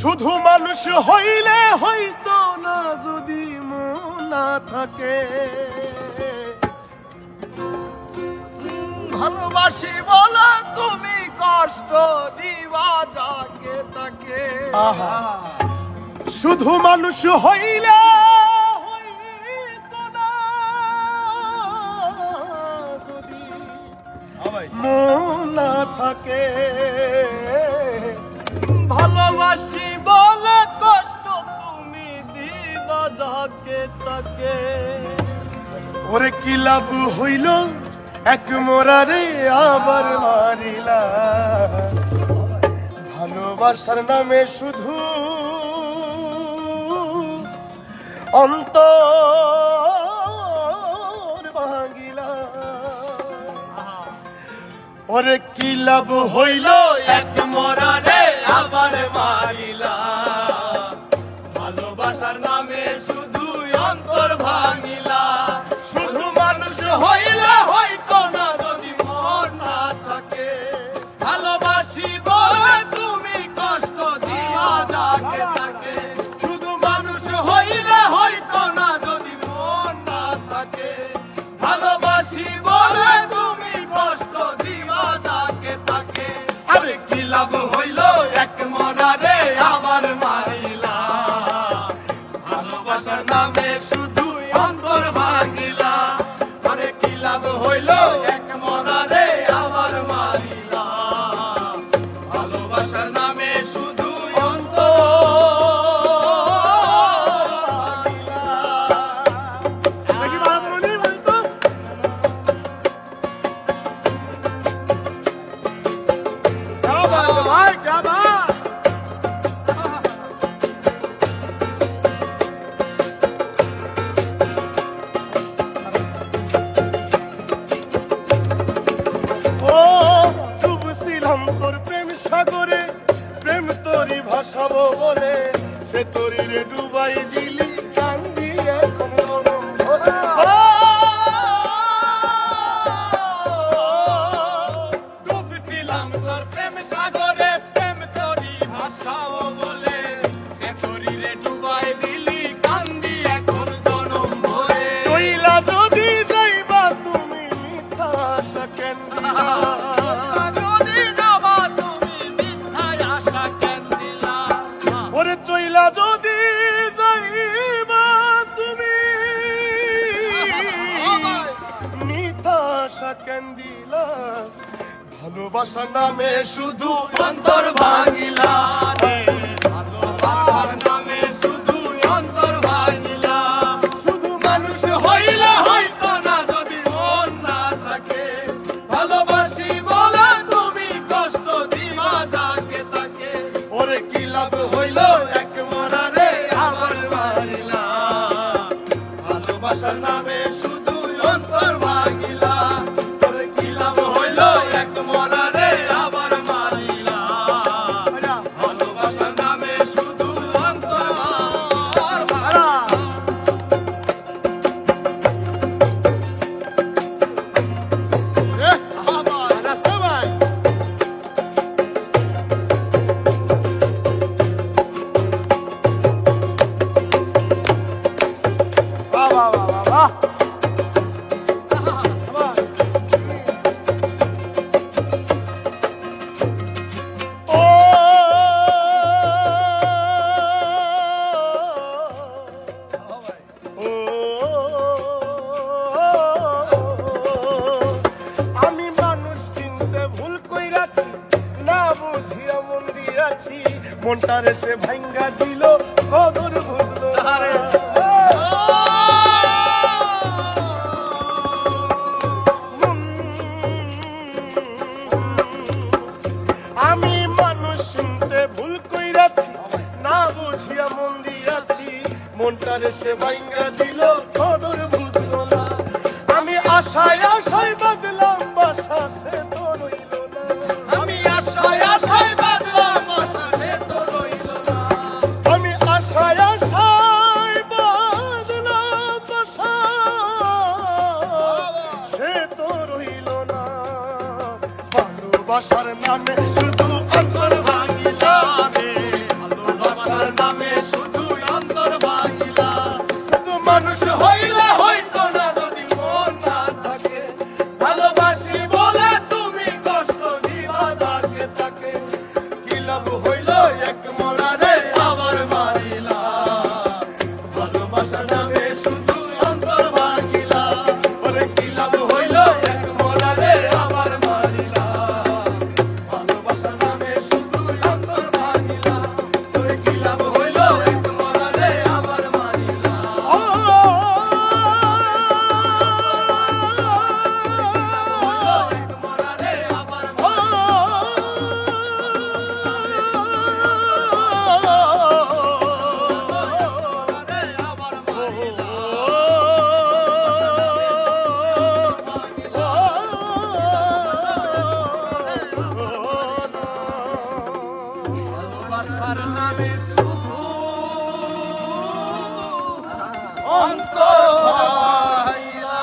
শুধু মানুষ হইলে হইতো না যদি মন না থাকে। ভালোবাসি বলে তুমি কষ্ট দিবা যাকে তাকে। আহা, শুধু মানুষ হইলে হইতো না যদি মন না থাকে। ভালোবাসি বলে কষ্ট তুমি দিবা যাকে তাকে। ওরে কি লাভ হইল এক মোরারে আবার মারিলা। ভালোবাসার নামে শুধু অন্তর ভাঙিলা। ওরে কি লাভ হইল এক মোরারে আবার মারিলা। ভালোবাসার নামে শুধু অন্তর ভাঙিলা। শুধু মানুষ হইলে হয়তো না যদি মন না থাকে। ভালোবাসি বলে তুমি কষ্ট দিবা যাকে তাকে। শুধু মানুষ হইলে হয়তো না যদি মন না থাকে। ভালোবাসি বলে তুমি কষ্ট দিবা যাকে তাকে। আরে কি লাভ হইল এক মরারে আবার মারিলা। ভালোবাসার নামে শুধু অন্তর ভাঙিলা। আরে কি লাভ হইল এক মরারে আবার মারিলা। ভালোবাসার নামে শুধু অন্তর ভাই क्या बात। ও ডুবছিলাম তোর প্রেম সাগরে, প্রেম তোরই ভাসাবো বলে। সে তোরি রে ডুবাই দিলি কান্দি এখন গরম ভরে। ডুবছিলাম তোর প্রেম সাগরে, প্রেম তোরই ভাসাবো বলে। সে তোরি রে ডুবাই দিলি কান্দি এখন গরম ভরে। চইলা যদি যাইবা তুমি মিথ্যা আশা কেন দিলা। যদি যাবা তুমি মিথ্যা আশা কেন দিলা। ওরে চইলা যদি যাইবা তুমি মিথ্যা আশা কেন দিলা। ভালোবাসার নামে শুধু অন্তর ভাঙিলা রে। ভালোবাসার নামে শুধু অন্তর ভাঙিলা। শুধু মানুষ হইলে হয়তো না যদি মন না থাকে। ভালোবাসি বলে তুমি কষ্ট দিবা যাকে তাকে। ওরে কি লাভ হইল এক মরারে আবার মারিলা। ভালোবাসার নামে শুধু অন্তর ভাঙিলা। ওরে কি লাভ হইল এক মরারে আবার মারিলা। ভালোবাসার নামে শুধু অন্তর ভাঙিলা। আমি মানুষ চিনতে ভুল কইরাছি, না বুঝিয়া মন দিয়াছি। মনটারে সে ভাঙ্গা দিল কদর বুঝলো না রে। আমি মানুষ চিনতে ভুল কইরাছি, না বুঝিয়া মন দিয়াছি। মনটারে সে ভাঙ্গা দিল কদর বুঝলো না। আমি আশায় আশায় বাদলাম বাসা, সে তো রইল না। আমি আশায় আশায় বাদলাম বাসা, সে তো রইল না। আমি আশায় আশায় বাদলাম বাসা, সে তো রইল না। ভালোবাসার নামে শুধু অন্তর ভাঙিলা রে। ভালোবাসার তুমি শুধু অন্তর ভাঙিলা।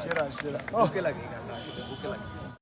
সেরা সেরা বুকে লাগে গানটা আসলে বুকে লাগে